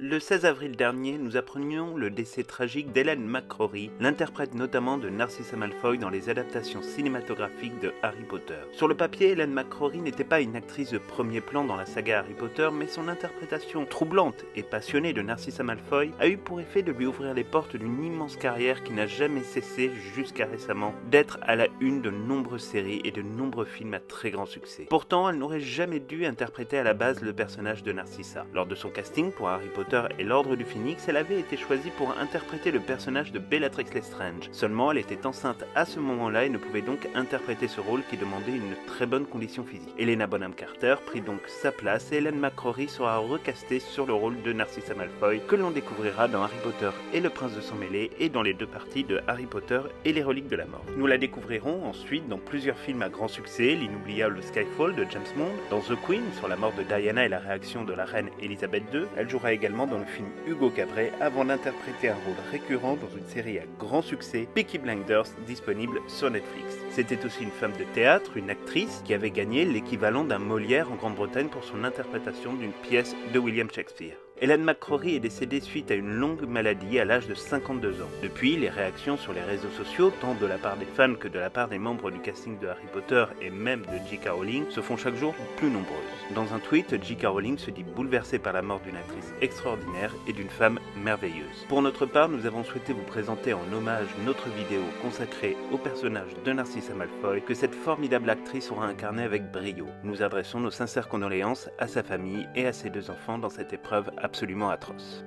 Le 16 avril dernier, nous apprenions le décès tragique d'Ellen McCrory, l'interprète notamment de Narcissa Malfoy dans les adaptations cinématographiques de Harry Potter. Sur le papier, Ellen McCrory n'était pas une actrice de premier plan dans la saga Harry Potter, mais son interprétation troublante et passionnée de Narcissa Malfoy a eu pour effet de lui ouvrir les portes d'une immense carrière qui n'a jamais cessé, jusqu'à récemment, d'être à la une de nombreuses séries et de nombreux films à très grand succès. Pourtant, elle n'aurait jamais dû interpréter à la base le personnage de Narcissa. Lors de son casting pour Harry Potter et l'Ordre du Phénix, elle avait été choisie pour interpréter le personnage de Bellatrix Lestrange. Seulement, elle était enceinte à ce moment-là et ne pouvait donc interpréter ce rôle qui demandait une très bonne condition physique. Helena Bonham Carter prit donc sa place et Ellen McCrory sera recastée sur le rôle de Narcissa Malfoy, que l'on découvrira dans Harry Potter et le Prince de Sang Mêlé et dans les deux parties de Harry Potter et les Reliques de la Mort. Nous la découvrirons ensuite dans plusieurs films à grand succès, l'inoubliable Skyfall de James Bond, dans The Queen sur la mort de Diana et la réaction de la reine Elisabeth II. Elle jouera également dans le film Hugo Cabret avant d'interpréter un rôle récurrent dans une série à grand succès, Peaky Blinders, disponible sur Netflix. C'était aussi une femme de théâtre, une actrice qui avait gagné l'équivalent d'un Molière en Grande-Bretagne pour son interprétation d'une pièce de William Shakespeare. Ellen McCrory est décédée suite à une longue maladie à l'âge de 52 ans. Depuis, les réactions sur les réseaux sociaux, tant de la part des fans que de la part des membres du casting de Harry Potter et même de J.K. Rowling, se font chaque jour plus nombreuses. Dans un tweet, J.K. Rowling se dit bouleversée par la mort d'une actrice extraordinaire et d'une femme merveilleuse. Pour notre part, nous avons souhaité vous présenter en hommage notre vidéo consacrée au personnage de Narcissa Malfoy que cette formidable actrice aura incarné avec brio. Nous adressons nos sincères condoléances à sa famille et à ses deux enfants dans cette épreuve absolument atroce.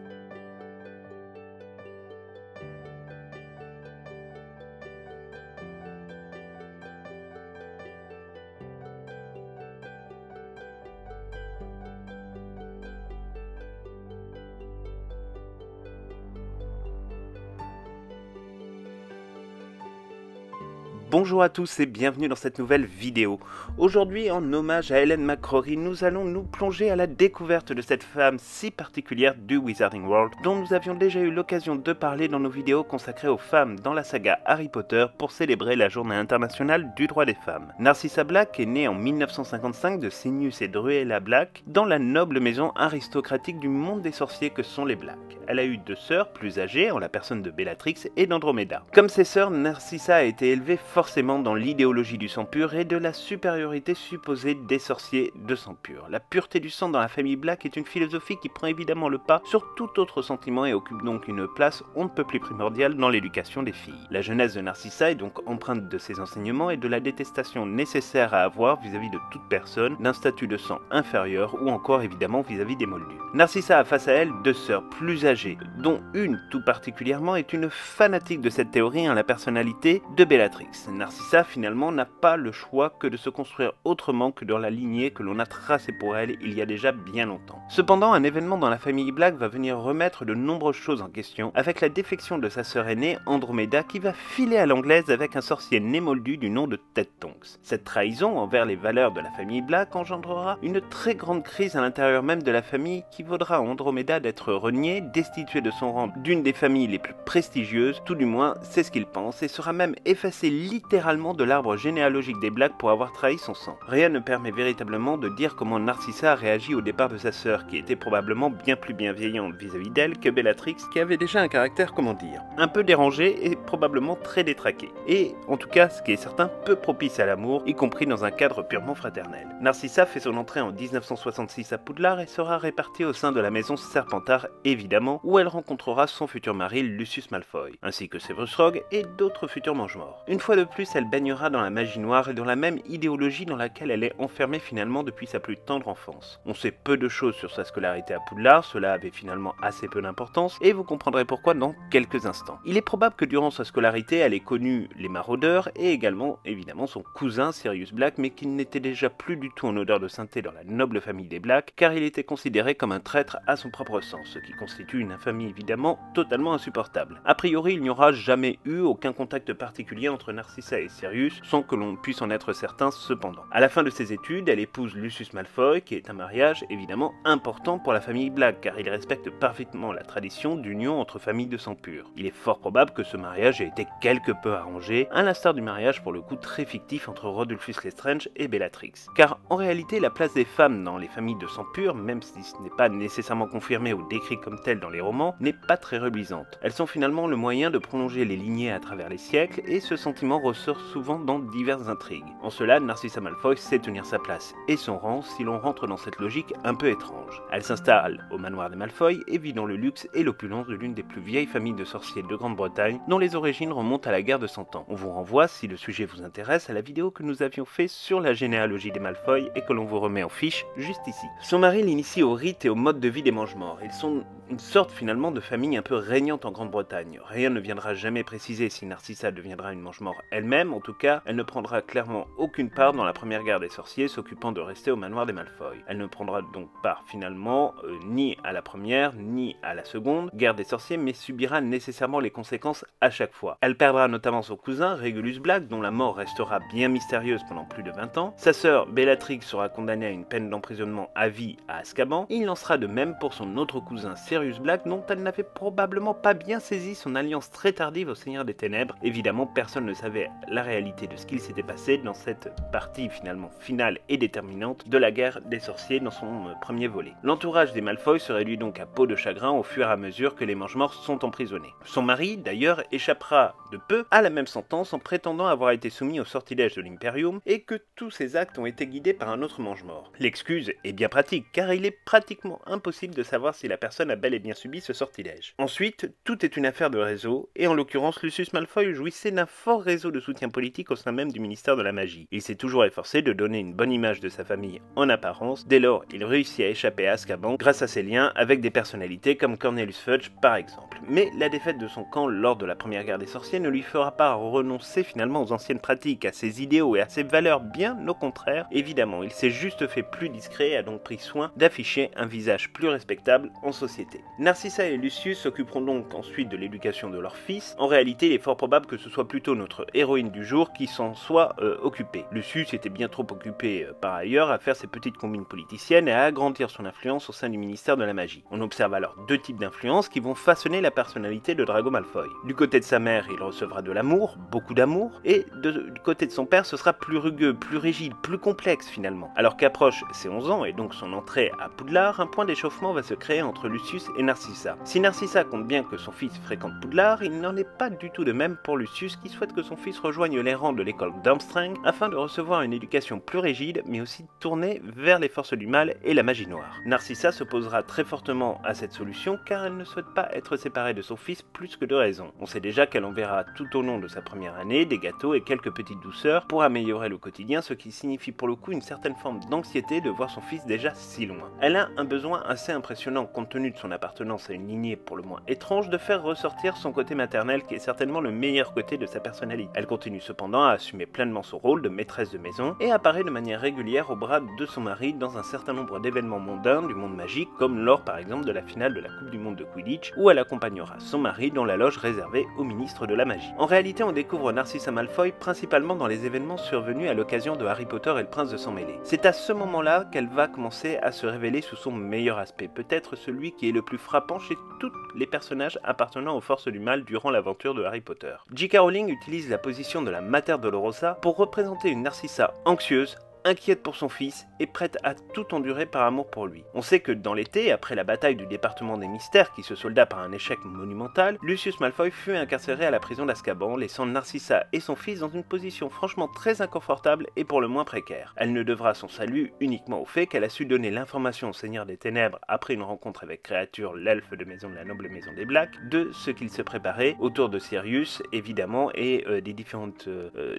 Bonjour à tous et bienvenue dans cette nouvelle vidéo. Aujourd'hui, en hommage à Ellen McCrory, nous allons nous plonger à la découverte de cette femme si particulière du Wizarding World, dont nous avions déjà eu l'occasion de parler dans nos vidéos consacrées aux femmes dans la saga Harry Potter pour célébrer la journée internationale du droit des femmes. Narcissa Black est née en 1955 de Senius et Druella Black dans la noble maison aristocratique du monde des sorciers que sont les Black. Elle a eu deux sœurs plus âgées en la personne de Bellatrix et d'Andromeda. Comme ses sœurs, Narcissa a été élevée forcément dans l'idéologie du sang pur et de la supériorité supposée des sorciers de sang pur. La pureté du sang dans la famille Black est une philosophie qui prend évidemment le pas sur tout autre sentiment et occupe donc une place on ne peut plus primordiale dans l'éducation des filles. La jeunesse de Narcissa est donc empreinte de ses enseignements et de la détestation nécessaire à avoir vis-à-vis de toute personne d'un statut de sang inférieur ou encore évidemment vis-à-vis des moldus. Narcissa a face à elle deux sœurs plus âgées, dont une tout particulièrement est une fanatique de cette théorie, la personnalité de Bellatrix. Narcissa finalement n'a pas le choix que de se construire autrement que dans la lignée que l'on a tracée pour elle il y a déjà bien longtemps. Cependant, un événement dans la famille Black va venir remettre de nombreuses choses en question, avec la défection de sa sœur aînée Andromeda qui va filer à l'anglaise avec un sorcier né moldu du nom de Ted Tonks. Cette trahison envers les valeurs de la famille Black engendrera une très grande crise à l'intérieur même de la famille qui vaudra à Andromeda d'être reniée, destituée de son rang d'une des familles les plus prestigieuses, tout du moins c'est ce qu'il pense, et sera même effacée littéralement de l'arbre généalogique des Black pour avoir trahi son sang. Rien ne permet véritablement de dire comment Narcissa a réagi au départ de sa sœur, qui était probablement bien plus bienveillante vis-à-vis d'elle que Bellatrix, qui avait déjà un caractère, comment dire, un peu dérangé et probablement très détraqué. Et, en tout cas, ce qui est certain, peu propice à l'amour, y compris dans un cadre purement fraternel. Narcissa fait son entrée en 1966 à Poudlard et sera répartie au sein de la maison Serpentard, évidemment, où elle rencontrera son futur mari Lucius Malfoy, ainsi que Severus Rogue et d'autres futurs mange-morts. Une fois de plus, elle baignera dans la magie noire et dans la même idéologie dans laquelle elle est enfermée finalement depuis sa plus tendre enfance. On sait peu de choses sur sa scolarité à Poudlard, cela avait finalement assez peu d'importance, et vous comprendrez pourquoi dans quelques instants. Il est probable que durant sa scolarité, elle ait connu les maraudeurs et également, évidemment, son cousin Sirius Black, mais qu'il n'était déjà plus du tout en odeur de sainteté dans la noble famille des Black, car il était considéré comme un traître à son propre sang, ce qui constitue une infamie évidemment totalement insupportable. A priori, il n'y aura jamais eu aucun contact particulier entre Narcissa Narcissa et Sirius, sans que l'on puisse en être certain cependant. À la fin de ses études, elle épouse Lucius Malfoy, qui est un mariage évidemment important pour la famille Black, car il respecte parfaitement la tradition d'union entre familles de sang pur. Il est fort probable que ce mariage ait été quelque peu arrangé, à l'instar du mariage pour le coup très fictif entre Rodolphus Lestrange et Bellatrix. Car en réalité, la place des femmes dans les familles de sang pur, même si ce n'est pas nécessairement confirmé ou décrit comme tel dans les romans, n'est pas très reluisante. Elles sont finalement le moyen de prolonger les lignées à travers les siècles, et ce sentiment ressort souvent dans diverses intrigues. En cela, Narcissa Malfoy sait tenir sa place et son rang si l'on rentre dans cette logique un peu étrange. Elle s'installe au manoir des Malfoy et vit dans le luxe et l'opulence de l'une des plus vieilles familles de sorciers de Grande-Bretagne, dont les origines remontent à la guerre de 100 ans. On vous renvoie, si le sujet vous intéresse, à la vidéo que nous avions fait sur la généalogie des Malfoy et que l'on vous remet en fiche juste ici. Son mari l'initie au rite et au mode de vie des Mange-Morts. Ils sont une sorte finalement de famille un peu régnante en Grande-Bretagne. Rien ne viendra jamais préciser si Narcissa deviendra une Mange-Mort elle-même, en tout cas, elle ne prendra clairement aucune part dans la première guerre des sorciers, s'occupant de rester au manoir des Malfoy. Elle ne prendra donc part finalement ni à la première ni à la seconde guerre des sorciers, mais subira nécessairement les conséquences à chaque fois. Elle perdra notamment son cousin Regulus Black, dont la mort restera bien mystérieuse pendant plus de 20 ans. Sa sœur Bellatrix sera condamnée à une peine d'emprisonnement à vie à Azkaban, et il en sera de même pour son autre cousin Sirius Black, dont elle n'avait probablement pas bien saisi son alliance très tardive au Seigneur des Ténèbres. Évidemment, personne ne savait la réalité de ce qu'il s'était passé dans cette partie finalement finale et déterminante de la guerre des sorciers dans son premier volet. L'entourage des Malfoy se réduit donc à peau de chagrin au fur et à mesure que les Mange-Morts sont emprisonnés. Son mari, d'ailleurs, échappera de peu à la même sentence en prétendant avoir été soumis au sortilège de l'Imperium et que tous ses actes ont été guidés par un autre Mange-Mort. L'excuse est bien pratique, car il est pratiquement impossible de savoir si la personne a bel et bien subi ce sortilège. Ensuite, tout est une affaire de réseau, et en l'occurrence, Lucius Malfoy jouissait d'un fort réseau de soutien politique au sein même du ministère de la Magie. Il s'est toujours efforcé de donner une bonne image de sa famille en apparence, dès lors il réussit à échapper à Azkaban grâce à ses liens avec des personnalités comme Cornelius Fudge par exemple. Mais la défaite de son camp lors de la première guerre des sorciers ne lui fera pas renoncer finalement aux anciennes pratiques, à ses idéaux et à ses valeurs, bien au contraire. Évidemment, il s'est juste fait plus discret et a donc pris soin d'afficher un visage plus respectable en société. Narcissa et Lucius s'occuperont donc ensuite de l'éducation de leur fils. En réalité, il est fort probable que ce soit plutôt notre héroïne du jour qui s'en soit occupée. Lucius était bien trop occupé par ailleurs à faire ses petites combines politiciennes et à agrandir son influence au sein du ministère de la Magie. On observe alors deux types d'influences qui vont façonner la personnalité de Drago Malfoy. Du côté de sa mère, il recevra de l'amour, beaucoup d'amour, et du côté de son père, ce sera plus rugueux, plus rigide, plus complexe finalement. Alors qu'approche ses 11 ans et donc son entrée à Poudlard, un point d'échauffement va se créer entre Lucius et Narcissa. Si Narcissa compte bien que son fils fréquente Poudlard, il n'en est pas du tout de même pour Lucius qui souhaite que son fils rejoigne les rangs de l'école Durmstrang afin de recevoir une éducation plus rigide mais aussi tournée vers les forces du mal et la magie noire. Narcissa s'opposera très fortement à cette solution car elle ne souhaite pas être séparée de son fils plus que de raison. On sait déjà qu'elle enverra tout au long de sa première année des gâteaux et quelques petites douceurs pour améliorer le quotidien, ce qui signifie pour le coup une certaine forme d'anxiété de voir son fils déjà si loin. Elle a un besoin assez impressionnant compte tenu de son appartenance à une lignée pour le moins étrange de faire ressortir son côté maternel qui est certainement le meilleur côté de sa personnalité. Elle continue cependant à assumer pleinement son rôle de maîtresse de maison et apparaît de manière régulière au bras de son mari dans un certain nombre d'événements mondains du monde magique comme lors par exemple de la finale de la Coupe du Monde de Quidditch où elle accompagnera son mari dans la loge réservée au ministre de la Magie. En réalité, on découvre Narcissa Malfoy principalement dans les événements survenus à l'occasion de Harry Potter et le Prince de Sang-Mêlé. C'est à ce moment-là qu'elle va commencer à se révéler sous son meilleur aspect, peut-être celui qui est le plus frappant chez tous les personnages appartenant aux forces du mal durant l'aventure de Harry Potter. J.K. Rowling utilise la position de la Mater Dolorosa pour représenter une Narcissa anxieuse, inquiète pour son fils et prête à tout endurer par amour pour lui. On sait que dans l'été, après la bataille du département des mystères qui se solda par un échec monumental, Lucius Malfoy fut incarcéré à la prison d'Azkaban, laissant Narcissa et son fils dans une position franchement très inconfortable et pour le moins précaire. Elle ne devra son salut uniquement au fait qu'elle a su donner l'information au Seigneur des Ténèbres après une rencontre avec Créature, l'elfe de maison de la noble maison des Blacks, de ce qu'il se préparait autour de Sirius, évidemment, et des différentes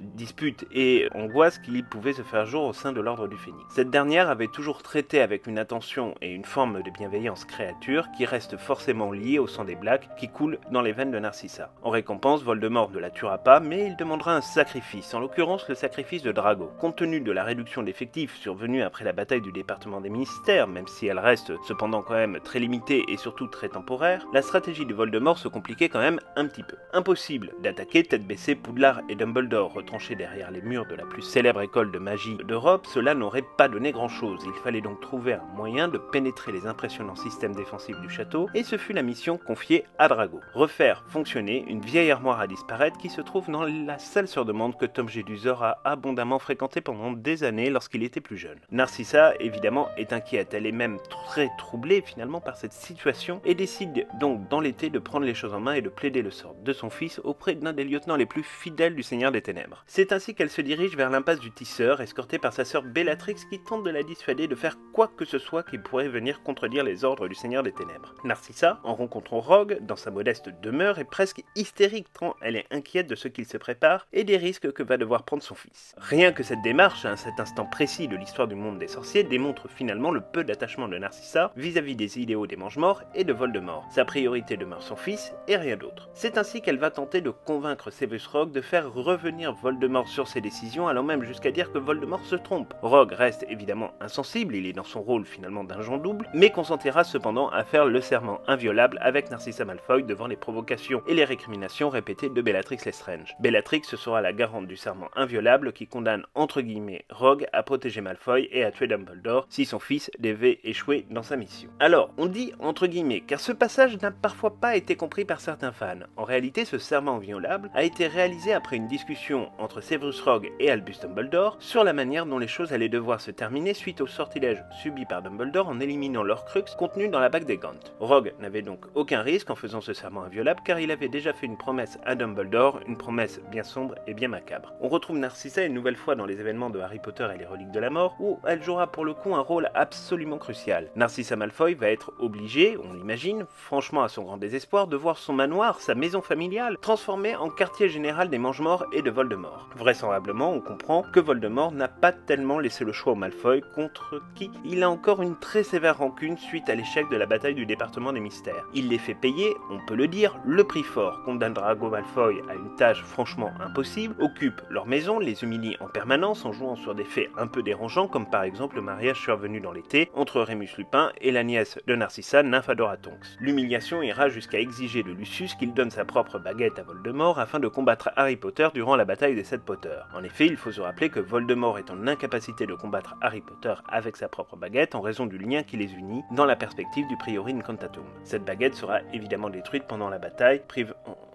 disputes et angoisses qui pouvaient se faire jour au sein de l'ordre du Phénix. Cette dernière avait toujours traité avec une attention et une forme de bienveillance créature qui reste forcément liée au sang des Blacks qui coule dans les veines de Narcissa. En récompense, Voldemort ne la tuera pas, mais il demandera un sacrifice, en l'occurrence le sacrifice de Drago. Compte tenu de la réduction d'effectifs survenue après la bataille du département des ministères, même si elle reste cependant quand même très limitée et surtout très temporaire, la stratégie de Voldemort se compliquait quand même un petit peu. Impossible d'attaquer tête baissée Poudlard et Dumbledore retranchés derrière les murs de la plus célèbre école de magie d'Europe, cela n'aurait pas donné grand chose. Il fallait donc trouver un moyen de pénétrer les impressionnants systèmes défensifs du château, et ce fut la mission confiée à Drago. Refaire fonctionner une vieille armoire à disparaître qui se trouve dans la salle sur demande que Tom Jedusor a abondamment fréquentée pendant des années lorsqu'il était plus jeune. Narcissa, évidemment, est inquiète, elle est même très troublée finalement par cette situation et décide donc dans l'été de prendre les choses en main et de plaider le sort de son fils auprès d'un des lieutenants les plus fidèles du Seigneur des Ténèbres. C'est ainsi qu'elle se dirige vers l'impasse du Tisseur, escortée par sa sœur Bellatrix qui tente de la dissuader de faire quoi que ce soit qui pourrait venir contredire les ordres du Seigneur des Ténèbres. Narcissa, en rencontrant Rogue dans sa modeste demeure, est presque hystérique tant elle est inquiète de ce qu'il se prépare et des risques que va devoir prendre son fils. Rien que cette démarche, à cet instant précis de l'histoire du monde des sorciers, démontre finalement le peu d'attachement de Narcissa vis-à-vis des idéaux des Mange-Morts et de Voldemort. Sa priorité demeure son fils et rien d'autre. C'est ainsi qu'elle va tenter de convaincre Severus Rogue de faire revenir Voldemort sur ses décisions, allant même jusqu'à dire que Voldemort se trompe. Rogue reste évidemment insensible, il est dans son rôle finalement d'un Jean double, mais consentira cependant à faire le serment inviolable avec Narcissa Malfoy devant les provocations et les récriminations répétées de Bellatrix Lestrange. Bellatrix sera la garante du serment inviolable qui condamne entre guillemets Rogue à protéger Malfoy et à tuer Dumbledore si son fils devait échouer dans sa mission. Alors, on dit entre guillemets car ce passage n'a parfois pas été compris par certains fans. En réalité, ce serment inviolable a été réalisé après une discussion entre Severus Rogue et Albus Dumbledore sur la manière dont les choses allaient devoir se terminer suite au sortilège subi par Dumbledore en éliminant l'Horcrux contenu dans la bague des Gaunt. Rogue n'avait donc aucun risque en faisant ce serment inviolable car il avait déjà fait une promesse à Dumbledore, une promesse bien sombre et bien macabre. On retrouve Narcissa une nouvelle fois dans les événements de Harry Potter et les Reliques de la Mort où elle jouera pour le coup un rôle absolument crucial. Narcissa Malfoy va être obligée, on l'imagine, franchement à son grand désespoir, de voir son manoir, sa maison familiale, transformée en quartier général des Mange-Morts et de Voldemort. Vraisemblablement, on comprend que Voldemort n'a pas tellement laissé le choix aux Malfoy, contre qui il a encore une très sévère rancune suite à l'échec de la bataille du département des mystères. Il les fait payer, on peut le dire, le prix fort, condamne Drago Malfoy à une tâche franchement impossible, occupe leur maison, les humilie en permanence en jouant sur des faits un peu dérangeants comme par exemple le mariage survenu dans l'été entre Rémus Lupin et la nièce de Narcissa, Nymphadora Tonks. L'humiliation ira jusqu'à exiger de Lucius qu'il donne sa propre baguette à Voldemort afin de combattre Harry Potter durant la bataille des 7 Potters. En effet, il faut se rappeler que Voldemort est en incapacité de combattre Harry Potter avec sa propre baguette en raison du lien qui les unit dans la perspective du Priori Incantatum. Cette baguette sera évidemment détruite pendant la bataille,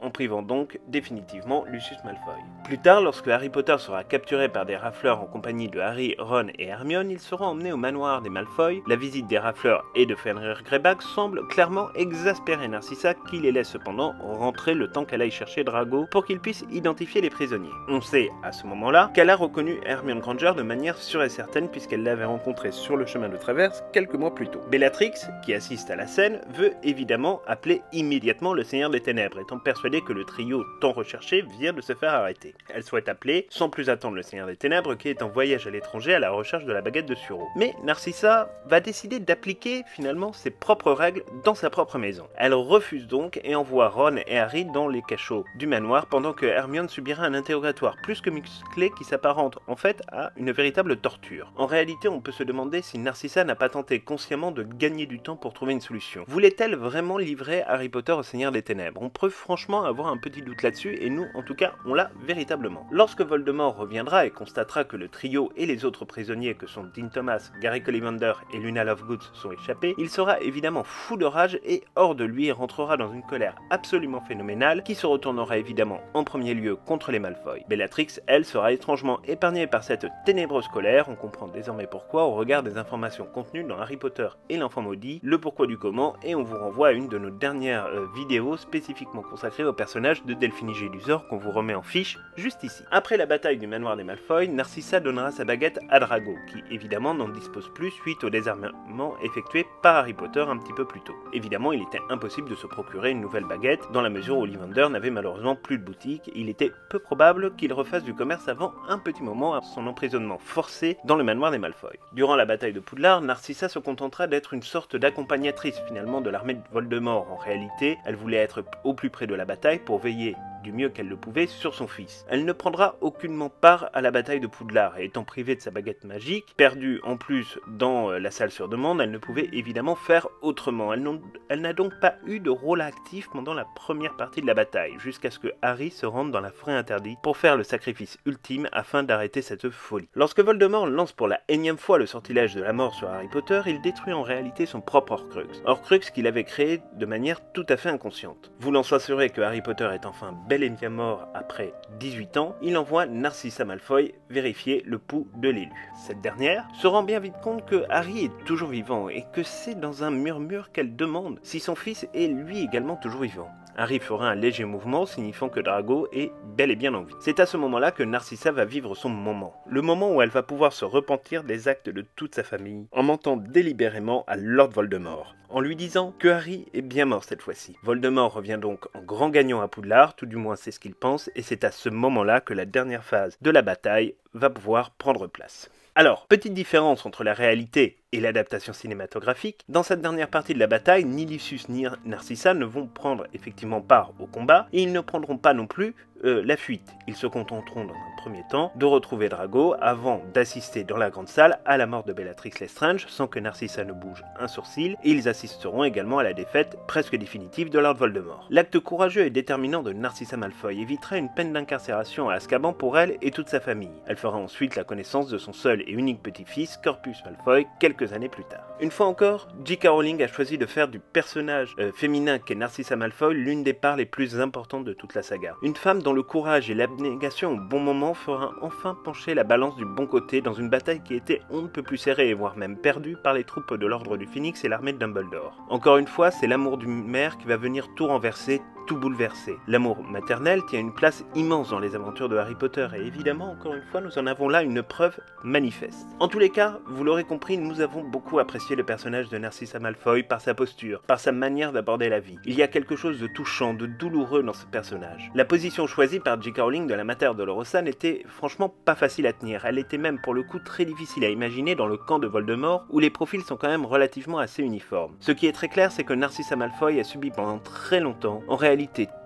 en privant donc définitivement Lucius Malfoy. Plus tard, lorsque Harry Potter sera capturé par des rafleurs en compagnie de Harry, Ron et Hermione, il sera emmené au manoir des Malfoy. La visite des rafleurs et de Fenrir Greyback semble clairement exaspérer Narcissa qui les laisse cependant rentrer le temps qu'elle aille chercher Drago pour qu'il puisse identifier les prisonniers. On sait à ce moment-là qu'elle a reconnu Hermione Granger de manière sûre et certaine puisqu'elle l'avait rencontré sur le chemin de traverse quelques mois plus tôt. Bellatrix, qui assiste à la scène, veut évidemment appeler immédiatement le Seigneur des Ténèbres, étant persuadée que le trio tant recherché vient de se faire arrêter. Elle souhaite appeler, sans plus attendre, le Seigneur des Ténèbres qui est en voyage à l'étranger à la recherche de la baguette de Suro. Mais Narcissa va décider d'appliquer finalement ses propres règles dans sa propre maison. Elle refuse donc et envoie Ron et Harry dans les cachots du manoir pendant que Hermione subira un interrogatoire plus que musclé qui s'apparente en fait à une véritable torture. En réalité, on peut se demander si Narcissa n'a pas tenté consciemment de gagner du temps pour trouver une solution. Voulait-elle vraiment livrer Harry Potter au Seigneur des Ténèbres? On peut franchement avoir un petit doute là-dessus et nous, en tout cas, on l'a véritablement. Lorsque Voldemort reviendra et constatera que le trio et les autres prisonniers que sont Dean Thomas, Gary Ollivander et Luna Lovegood sont échappés, il sera évidemment fou de rage et hors de lui et rentrera dans une colère absolument phénoménale qui se retournera évidemment en premier lieu contre les Malfoy. Bellatrix, elle, sera étrangement épargnée par cette ténébreuse colère, on comprend désormais pourquoi au regard des informations contenues dans Harry Potter et l'Enfant Maudit, le pourquoi du comment, et on vous renvoie à une de nos dernières vidéos spécifiquement consacrée au personnage de Delphine Jedusor qu'on vous remet en fiche juste ici. Après la bataille du manoir des Malfoy, Narcissa donnera sa baguette à Drago, qui évidemment n'en dispose plus suite au désarmement effectué par Harry Potter un petit peu plus tôt. Évidemment, il était impossible de se procurer une nouvelle baguette, dans la mesure où Ollivander n'avait malheureusement plus de boutique, il était peu probable qu'il refasse du commerce avant un petit moment à son emprisonnement emprisonnement forcé dans le manoir des Malfoy. Durant la bataille de Poudlard, Narcissa se contentera d'être une sorte d'accompagnatrice finalement de l'armée de Voldemort. En réalité, elle voulait être au plus près de la bataille pour veiller du mieux qu'elle le pouvait sur son fils. Elle ne prendra aucunement part à la bataille de Poudlard et étant privée de sa baguette magique, perdue en plus dans la salle sur demande, elle ne pouvait évidemment faire autrement. Elle n'a donc pas eu de rôle actif pendant la première partie de la bataille, jusqu'à ce que Harry se rende dans la forêt interdite pour faire le sacrifice ultime afin d'arrêter cette folie. Lorsque Voldemort lance pour la énième fois le sortilège de la mort sur Harry Potter, il détruit en réalité son propre Horcrux. Horcrux qu'il avait créé de manière tout à fait inconsciente. Voulant s'assurer que Harry Potter est enfin bel et bien mort après 18 ans, il envoie Narcissa Malfoy vérifier le pouls de l'élu. Cette dernière se rend bien vite compte que Harry est toujours vivant et que c'est dans un murmure qu'elle demande si son fils est lui également toujours vivant. Harry fera un léger mouvement signifiant que Drago est bel et bien en vie. C'est à ce moment-là que Narcissa va vivre son moment. Le moment où elle va pouvoir se repentir des actes de toute sa famille en mentant délibérément à Lord Voldemort, en lui disant que Harry est bien mort cette fois-ci. Voldemort revient donc en grand gagnant à Poudlard, tout du moins c'est ce qu'il pense, et c'est à ce moment-là que la dernière phase de la bataille va pouvoir prendre place. Alors, petite différence entre la réalité et l'adaptation cinématographique, dans cette dernière partie de la bataille, ni Lucius ni Narcissa ne vont prendre effectivement part au combat, et ils ne prendront pas non plus la fuite. Ils se contenteront dans un premier temps de retrouver Drago avant d'assister dans la grande salle à la mort de Bellatrix Lestrange sans que Narcissa ne bouge un sourcil, et ils assisteront également à la défaite presque définitive de Lord Voldemort. L'acte courageux et déterminant de Narcissa Malfoy évitera une peine d'incarcération à Azkaban pour elle et toute sa famille. Elle fera ensuite la connaissance de son seul et unique petit-fils, Corpus Malfoy, quelques années plus tard. Une fois encore, J.K. Rowling a choisi de faire du personnage féminin qu'est Narcissa Malfoy l'une des parts les plus importantes de toute la saga. Une femme dont le courage et l'abnégation au bon moment fera enfin pencher la balance du bon côté dans une bataille qui était on ne peut plus serrée, voire même perdue par les troupes de l'Ordre du Phénix et l'armée de Dumbledore. Encore une fois, c'est l'amour du maire qui va venir tout renverser, tout bouleversé. L'amour maternel tient une place immense dans les aventures de Harry Potter et évidemment, encore une fois, nous en avons là une preuve manifeste. En tous les cas, vous l'aurez compris, nous avons beaucoup apprécié le personnage de Narcissa Malfoy par sa posture, par sa manière d'aborder la vie. Il y a quelque chose de touchant, de douloureux dans ce personnage. La position choisie par J.K. Rowling de la Mater Dolorosa n'était franchement pas facile à tenir. Elle était même pour le coup très difficile à imaginer dans le camp de Voldemort où les profils sont quand même relativement assez uniformes. Ce qui est très clair, c'est que Narcissa Malfoy a subi pendant très longtemps, en réalité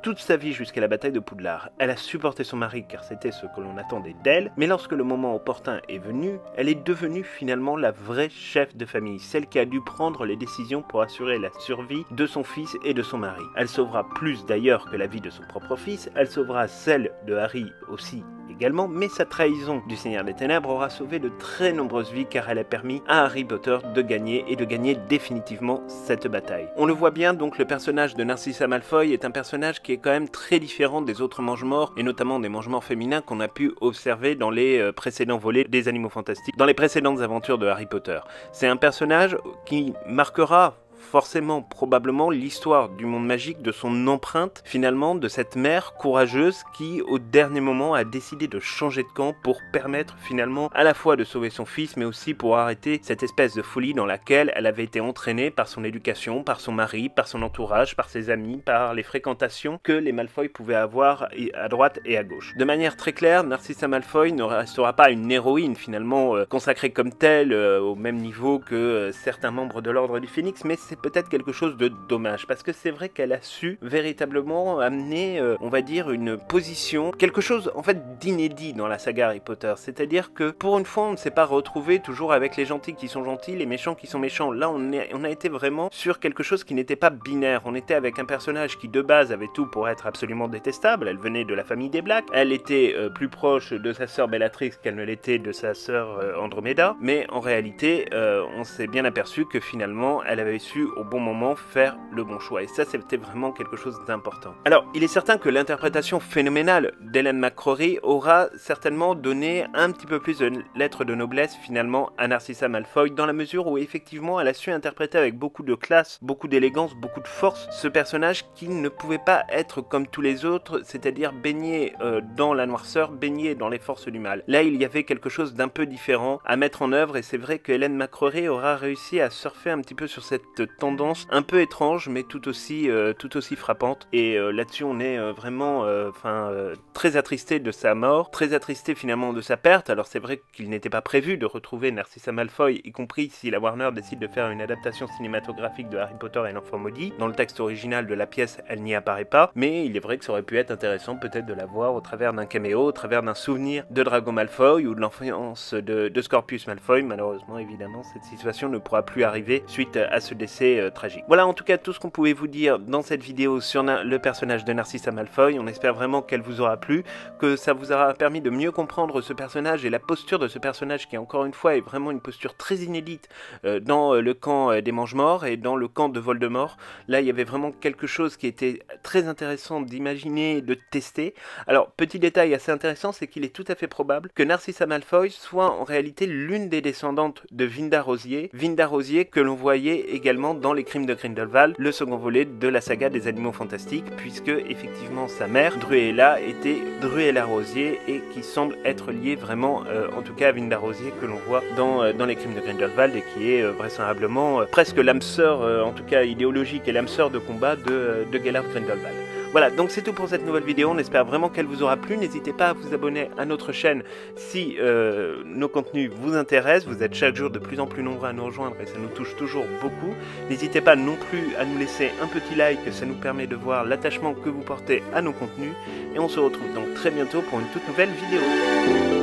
toute sa vie jusqu'à la bataille de Poudlard. Elle a supporté son mari car c'était ce que l'on attendait d'elle, mais lorsque le moment opportun est venu, elle est devenue finalement la vraie chef de famille, celle qui a dû prendre les décisions pour assurer la survie de son fils et de son mari. Elle sauvera plus d'ailleurs que la vie de son propre fils, elle sauvera celle de Harry aussi également, mais sa trahison du Seigneur des Ténèbres aura sauvé de très nombreuses vies car elle a permis à Harry Potter de gagner et de gagner définitivement cette bataille. On le voit bien donc, le personnage de Narcissa Malfoy est un personnage qui est quand même très différent des autres mange-morts et notamment des mange-morts féminins qu'on a pu observer dans les précédents volets des Animaux Fantastiques, dans les précédentes aventures de Harry Potter. C'est un personnage qui marquera forcément, probablement, l'histoire du monde magique, de son empreinte, finalement, de cette mère courageuse qui, au dernier moment, a décidé de changer de camp pour permettre, finalement, à la fois de sauver son fils, mais aussi pour arrêter cette espèce de folie dans laquelle elle avait été entraînée par son éducation, par son mari, par son entourage, par ses amis, par les fréquentations que les Malfoy pouvaient avoir à droite et à gauche. De manière très claire, Narcissa Malfoy ne restera pas une héroïne, finalement, consacrée comme telle, au même niveau que certains membres de l'Ordre du Phénix, mais c'est peut-être quelque chose de dommage, parce que c'est vrai qu'elle a su véritablement amener, on va dire, une position, quelque chose en fait d'inédit dans la saga Harry Potter, c'est-à-dire que pour une fois on ne s'est pas retrouvé toujours avec les gentils qui sont gentils, les méchants qui sont méchants. Là on a été vraiment sur quelque chose qui n'était pas binaire, on était avec un personnage qui de base avait tout pour être absolument détestable, elle venait de la famille des Blacks, elle était plus proche de sa sœur Bellatrix qu'elle ne l'était de sa sœur Andromeda, mais en réalité on s'est bien aperçu que finalement elle avait su au bon moment faire le bon choix, et ça c'était vraiment quelque chose d'important. Alors il est certain que l'interprétation phénoménale d'Ellen McCrory aura certainement donné un petit peu plus de lettres de noblesse finalement à Narcissa Malfoy, dans la mesure où effectivement elle a su interpréter avec beaucoup de classe, beaucoup d'élégance, beaucoup de force ce personnage qui ne pouvait pas être comme tous les autres, c'est-à-dire baigné dans la noirceur, baigné dans les forces du mal. Là il y avait quelque chose d'un peu différent à mettre en œuvre, et c'est vrai que Ellen McCrory aura réussi à surfer un petit peu sur cette tendance un peu étrange, mais tout aussi frappante. Et là-dessus, on est vraiment très attristé de sa mort, très attristé finalement de sa perte. Alors c'est vrai qu'il n'était pas prévu de retrouver Narcissa Malfoy, y compris si la Warner décide de faire une adaptation cinématographique de Harry Potter et l'Enfant Maudit. Dans le texte original de la pièce, elle n'y apparaît pas, mais il est vrai que ça aurait pu être intéressant peut-être de la voir au travers d'un caméo, au travers d'un souvenir de Drago Malfoy ou de l'enfance de Scorpius Malfoy. Malheureusement, évidemment, cette situation ne pourra plus arriver suite à ce décès tragique. Voilà en tout cas tout ce qu'on pouvait vous dire dans cette vidéo sur le personnage de Narcissa Malfoy. On espère vraiment qu'elle vous aura plu, que ça vous aura permis de mieux comprendre ce personnage et la posture de ce personnage qui, encore une fois, est vraiment une posture très inédite dans le camp des Mange-Morts et dans le camp de Voldemort. Là, il y avait vraiment quelque chose qui était très intéressant d'imaginer, de tester. Alors, petit détail assez intéressant, c'est qu'il est tout à fait probable que Narcissa Malfoy soit en réalité l'une des descendantes de Vinda Rosier que l'on voyait également dans Les Crimes de Grindelwald, le second volet de la saga des Animaux Fantastiques, puisque effectivement sa mère, Druella, était Druella Rosier et qui semble être liée vraiment, en tout cas à Vinda Rosier que l'on voit dans Les Crimes de Grindelwald et qui est vraisemblablement presque l'âme sœur, en tout cas idéologique et l'âme sœur de combat de Gellert Grindelwald. Voilà, donc c'est tout pour cette nouvelle vidéo, on espère vraiment qu'elle vous aura plu. N'hésitez pas à vous abonner à notre chaîne si nos contenus vous intéressent. Vous êtes chaque jour de plus en plus nombreux à nous rejoindre et ça nous touche toujours beaucoup. N'hésitez pas non plus à nous laisser un petit like, ça nous permet de voir l'attachement que vous portez à nos contenus. Et on se retrouve donc très bientôt pour une toute nouvelle vidéo.